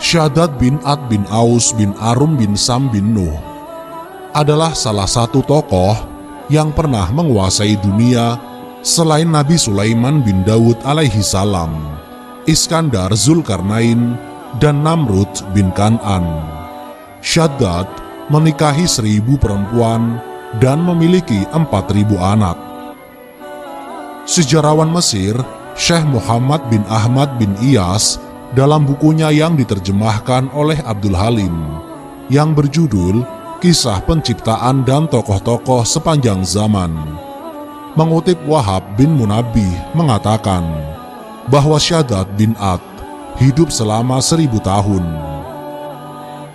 Shaddad bin Ad bin Aus bin Arum bin Sam bin Nuh adalah salah satu tokoh yang pernah menguasai dunia selain Nabi Sulaiman bin Daud alaihi salam, Iskandar Zulkarnain, dan Namrud bin Kan'an. Shaddad menikahi 1.000 perempuan dan memiliki 4.000 anak. Sejarawan Mesir, Syekh Muhammad bin Ahmad bin Iyas, dalam bukunya yang diterjemahkan oleh Abdul Halim, yang berjudul Kisah Penciptaan dan Tokoh-Tokoh Sepanjang Zaman, mengutip Wahab bin Munabbih mengatakan bahwa Shaddad bin Ad hidup selama 1.000 tahun.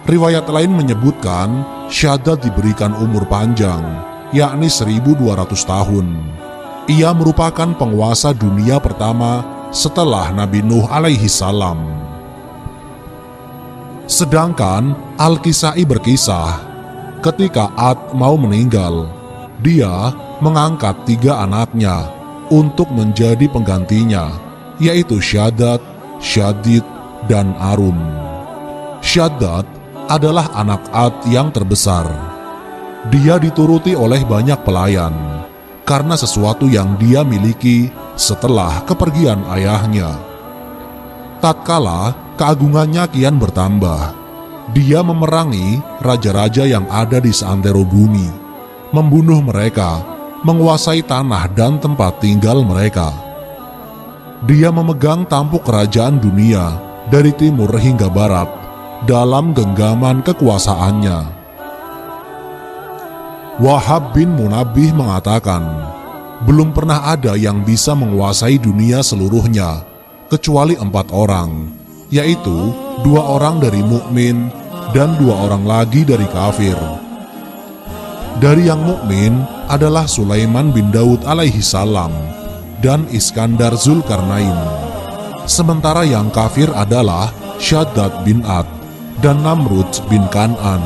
Riwayat lain menyebutkan Shaddad diberikan umur panjang, yakni 1.200 tahun. Ia merupakan penguasa dunia pertama setelah Nabi Nuh alaihi salam. Sedangkan Al-Kisai berkisah, ketika Ad mau meninggal, dia mengangkat 3 anaknya untuk menjadi penggantinya, yaitu Shaddad, Syadid, dan Arum. Shaddad adalah anak Ad yang terbesar. Dia dituruti oleh banyak pelayan karena sesuatu yang dia miliki setelah kepergian ayahnya. Tatkala keagungannya kian bertambah, dia memerangi raja-raja yang ada di seantero bumi, membunuh mereka, menguasai tanah dan tempat tinggal mereka. Dia memegang tampuk kerajaan dunia dari timur hingga barat dalam genggaman kekuasaannya. Wahab bin Munabbih mengatakan, belum pernah ada yang bisa menguasai dunia seluruhnya kecuali 4 orang, yaitu 2 orang dari mukmin dan 2 orang lagi dari kafir. Dari yang mukmin adalah Sulaiman bin Daud alaihi salam dan Iskandar Zulkarnain, sementara yang kafir adalah Shaddad bin Ad dan Namrud bin Kan'an.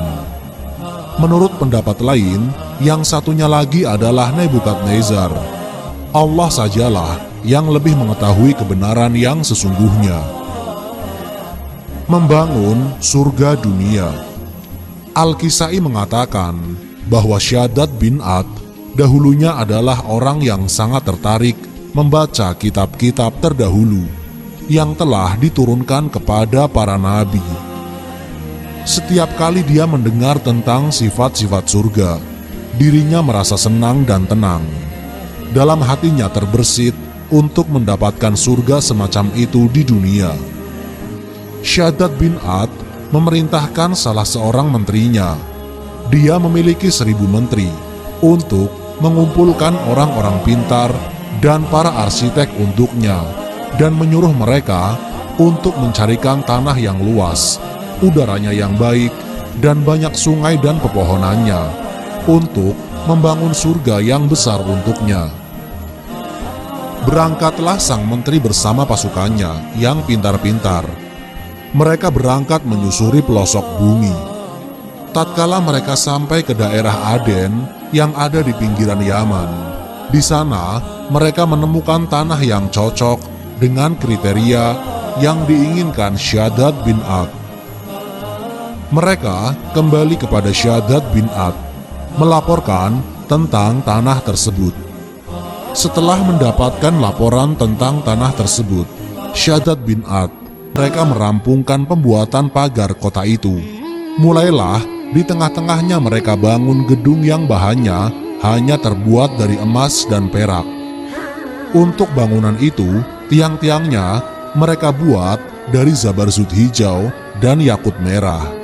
Menurut pendapat lain, yang satunya lagi adalah Nebukadnezar. Allah sajalah yang lebih mengetahui kebenaran yang sesungguhnya. Membangun surga dunia. Al-Kisai mengatakan bahwa Shaddad bin Ad dahulunya adalah orang yang sangat tertarik membaca kitab-kitab terdahulu yang telah diturunkan kepada para nabi. Setiap kali dia mendengar tentang sifat-sifat surga, dirinya merasa senang dan tenang. Dalam hatinya terbersit untuk mendapatkan surga semacam itu di dunia. Shaddad bin Ad memerintahkan salah seorang menterinya. Dia memiliki 1.000 menteri untuk mengumpulkan orang-orang pintar dan para arsitek untuknya dan menyuruh mereka untuk mencarikan tanah yang luas, udaranya yang baik, dan banyak sungai dan pepohonannya untuk membangun surga yang besar untuknya. Berangkatlah sang menteri bersama pasukannya yang pintar-pintar. Mereka berangkat menyusuri pelosok bumi. Tatkala mereka sampai ke daerah Aden yang ada di pinggiran Yaman, di sana mereka menemukan tanah yang cocok dengan kriteria yang diinginkan Shaddad bin Ad. Mereka kembali kepada Shaddad bin Ad, melaporkan tentang tanah tersebut. Setelah mendapatkan laporan tentang tanah tersebut, Shaddad bin Ad, mereka merampungkan pembuatan pagar kota itu. Mulailah di tengah-tengahnya mereka bangun gedung yang bahannya hanya terbuat dari emas dan perak. Untuk bangunan itu, tiang-tiangnya mereka buat dari zabarzut hijau dan yakut merah.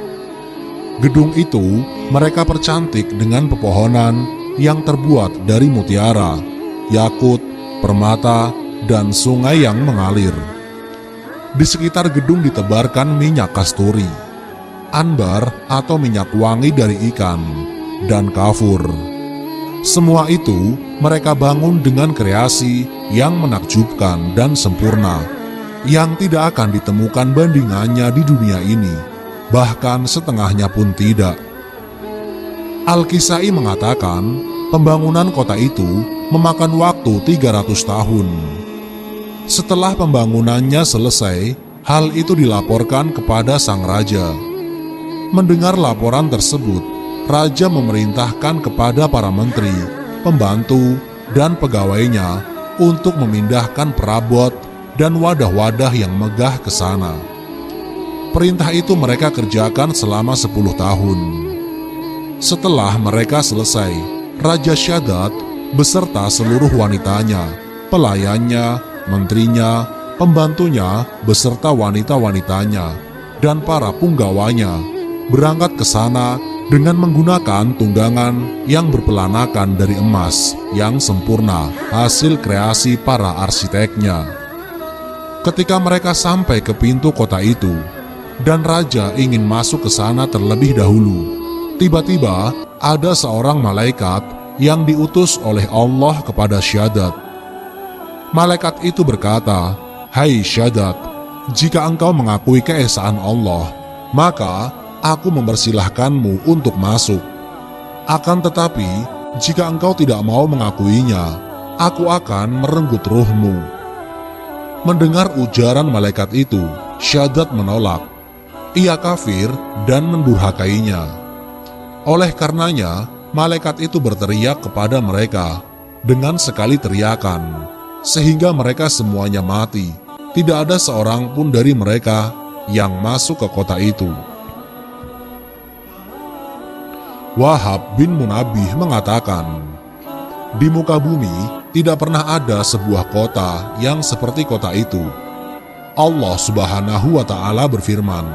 Gedung itu mereka percantik dengan pepohonan yang terbuat dari mutiara, yakut, permata, dan sungai yang mengalir. Di sekitar gedung ditebarkan minyak kasturi, anbar atau minyak wangi dari ikan, dan kafur. Semua itu mereka bangun dengan kreasi yang menakjubkan dan sempurna, yang tidak akan ditemukan bandingannya di dunia ini. Bahkan setengahnya pun tidak. Al-Kisai mengatakan pembangunan kota itu memakan waktu 300 tahun. Setelah pembangunannya selesai, Hal itu dilaporkan kepada sang raja. Mendengar laporan tersebut, raja memerintahkan kepada para menteri, pembantu, dan pegawainya untuk memindahkan perabot dan wadah-wadah yang megah ke sana. Perintah itu mereka kerjakan selama 10 tahun. Setelah mereka selesai, Raja Syadad beserta seluruh wanitanya, pelayannya, menterinya, pembantunya, beserta wanita-wanitanya, dan para punggawanya berangkat ke sana dengan menggunakan tunggangan yang berpelanakan dari emas yang sempurna, hasil kreasi para arsiteknya. Ketika mereka sampai ke pintu kota itu, dan raja ingin masuk ke sana terlebih dahulu, tiba-tiba ada seorang malaikat yang diutus oleh Allah kepada Syadad. Malaikat itu berkata, "Hai Syadad, jika engkau mengakui keesaan Allah, maka aku mempersilahkanmu untuk masuk. Akan tetapi, jika engkau tidak mau mengakuinya, aku akan merenggut ruhmu." Mendengar ujaran malaikat itu, Syadad menolak. Ia kafir dan mendurhakainya. Oleh karenanya, malaikat itu berteriak kepada mereka dengan sekali teriakan, sehingga mereka semuanya mati. Tidak ada seorang pun dari mereka yang masuk ke kota itu. Wahab bin Munabbih mengatakan, di muka bumi tidak pernah ada sebuah kota yang seperti kota itu. Allah Subhanahu wa Ta'ala berfirman,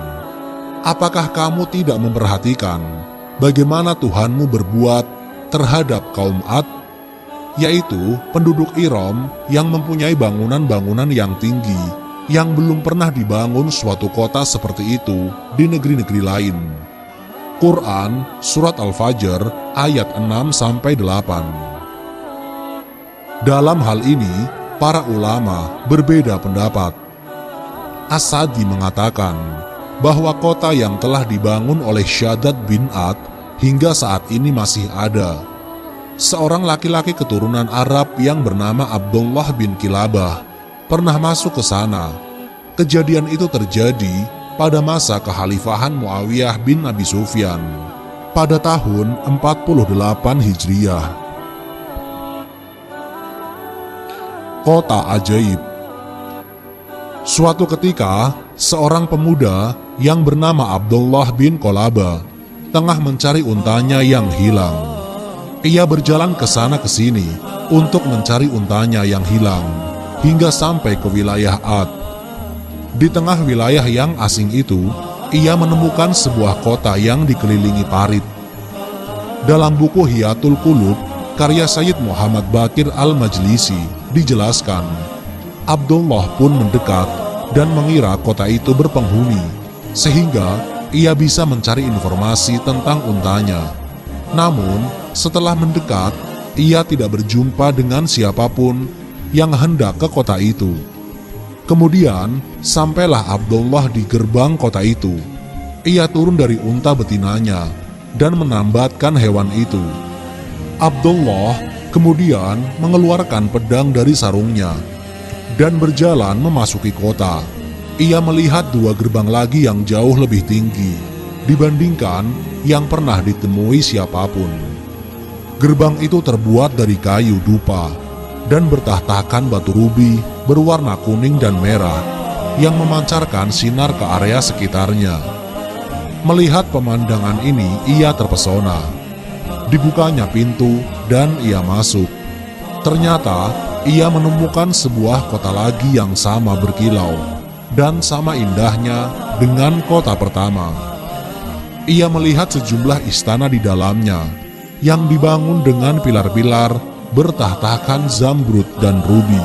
"Apakah kamu tidak memperhatikan bagaimana Tuhanmu berbuat terhadap kaum Ad, yaitu penduduk Iram yang mempunyai bangunan-bangunan yang tinggi yang belum pernah dibangun suatu kota seperti itu di negeri-negeri lain." Quran Surat Al-Fajr ayat 6-8. Dalam hal ini, para ulama berbeda pendapat. As-Sadi mengatakan bahwa kota yang telah dibangun oleh Syadad bin Ad hingga saat ini masih ada. Seorang laki-laki keturunan Arab yang bernama Abdullah bin Kilabah pernah masuk ke sana. Kejadian itu terjadi pada masa kekhalifahan Muawiyah bin Abi Sufyan pada tahun 48 Hijriah. Kota Ajaib. Suatu ketika, seorang pemuda yang bernama Abdullah bin Qolaba tengah mencari untanya yang hilang. Ia berjalan ke sana ke sini untuk mencari untanya yang hilang hingga sampai ke wilayah Ad. Di tengah wilayah yang asing itu, ia menemukan sebuah kota yang dikelilingi parit. Dalam buku Hiyatul Qulub karya Sayyid Muhammad Baqir Al-Majlisi dijelaskan, Abdullah pun mendekat dan mengira kota itu berpenghuni, sehingga ia bisa mencari informasi tentang untanya. Namun, setelah mendekat, ia tidak berjumpa dengan siapapun yang hendak ke kota itu. Kemudian, sampailah Abdullah di gerbang kota itu. Ia turun dari unta betinanya dan menambatkan hewan itu. Abdullah kemudian mengeluarkan pedang dari sarungnya dan berjalan memasuki kota. Ia melihat dua gerbang lagi yang jauh lebih tinggi dibandingkan yang pernah ditemui siapapun. Gerbang itu terbuat dari kayu dupa dan bertahtakan batu rubi berwarna kuning dan merah yang memancarkan sinar ke area sekitarnya. Melihat pemandangan ini, ia terpesona. Dibukanya pintu dan ia masuk. Ternyata ia menemukan sebuah kota lagi yang sama berkilau dan sama indahnya dengan kota pertama. Ia melihat sejumlah istana di dalamnya yang dibangun dengan pilar-pilar bertahtakan zamrud dan rubi.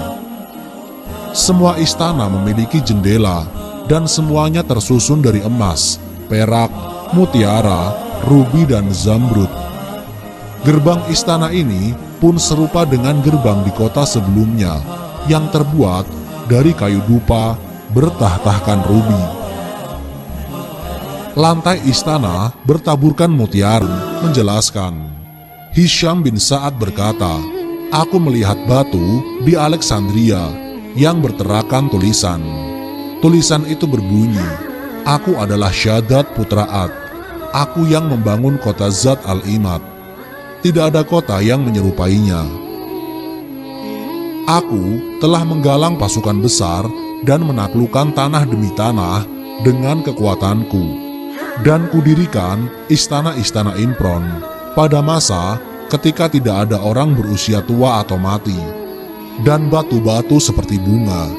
Semua istana memiliki jendela dan semuanya tersusun dari emas, perak, mutiara, rubi dan zamrud. Gerbang istana ini pun serupa dengan gerbang di kota sebelumnya yang terbuat dari kayu dupa bertahtakan rubi. Lantai istana bertaburkan mutiara. Menjelaskan, Hisham bin Sa'ad berkata, "Aku melihat batu di Alexandria yang berterakan tulisan, Tulisan itu berbunyi, "Aku adalah Syadad putra Ad. Aku yang membangun kota Zat al-Imad. Tidak ada kota yang menyerupainya. Aku telah menggalang pasukan besar dan menaklukkan tanah demi tanah dengan kekuatanku, dan kudirikan istana-istana Impron pada masa ketika tidak ada orang berusia tua atau mati, dan batu-batu seperti bunga,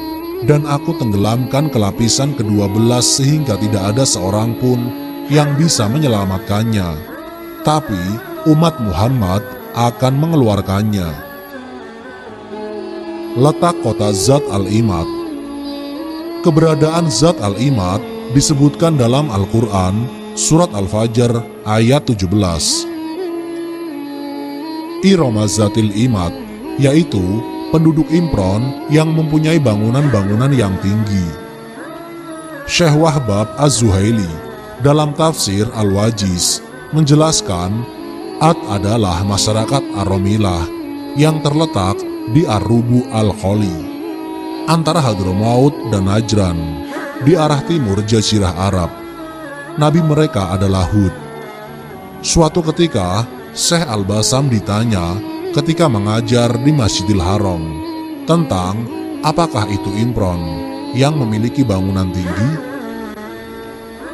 dan aku tenggelamkan ke lapisan ke-12 sehingga tidak ada seorang pun yang bisa menyelamatkannya, tapi umat Muhammad akan mengeluarkannya." Letak kota Zat al-Imad. Keberadaan Zat al-Imad disebutkan dalam Al-Quran, Surat Al-Fajr ayat 17. Irama Zatil Imad, yaitu penduduk Impron yang mempunyai bangunan-bangunan yang tinggi. Syekh Wahbab Az-Zuhaili dalam tafsir Al-Wajiz menjelaskan, Ad adalah masyarakat Ar-Romilah yang terletak di Ar-Rubu Al-Kholi, antara Hadramaut dan Najran, di arah timur Jazirah Arab. Nabi mereka adalah Hud. Suatu ketika, Syekh Al-Basam ditanya ketika mengajar di Masjidil Haram tentang apakah itu Impron yang memiliki bangunan tinggi.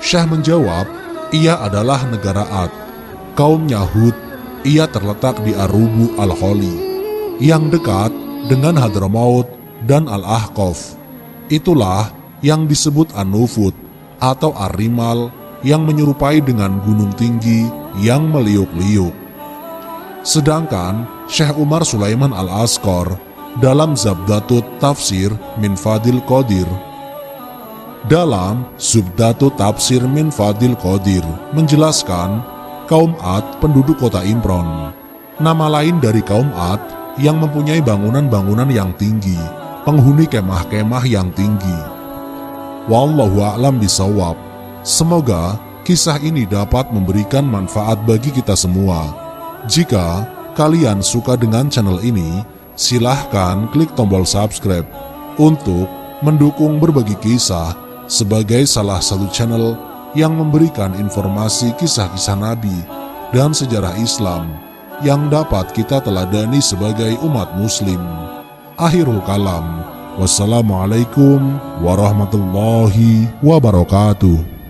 Syekh menjawab, ia adalah negara Ad. Kaumnya Hud, ia terletak di Ar-Rubu Al-Kholi, yang dekat dengan Hadramaut dan Al-Ahqaf. Itulah yang disebut An-Nufud atau Ar-Rimal, yang menyerupai dengan gunung tinggi yang meliuk-liuk. Sedangkan Syekh Umar Sulaiman Al-Asqar dalam Zabdatut Tafsir min Fadil Qadir, dalam Zubdatut Tafsir min Fadil Qadir menjelaskan kaum Ad penduduk kota Impron, nama lain dari kaum Ad yang mempunyai bangunan-bangunan yang tinggi, penghuni kemah-kemah yang tinggi. Wallahu a'lam bishawab. Semoga kisah ini dapat memberikan manfaat bagi kita semua. Jika kalian suka dengan channel ini, silahkan klik tombol subscribe untuk mendukung berbagi kisah sebagai salah satu channel yang memberikan informasi kisah-kisah Nabi dan sejarah Islam yang dapat kita teladani sebagai umat muslim. Akhirul kalam. Wassalamualaikum warahmatullahi wabarakatuh.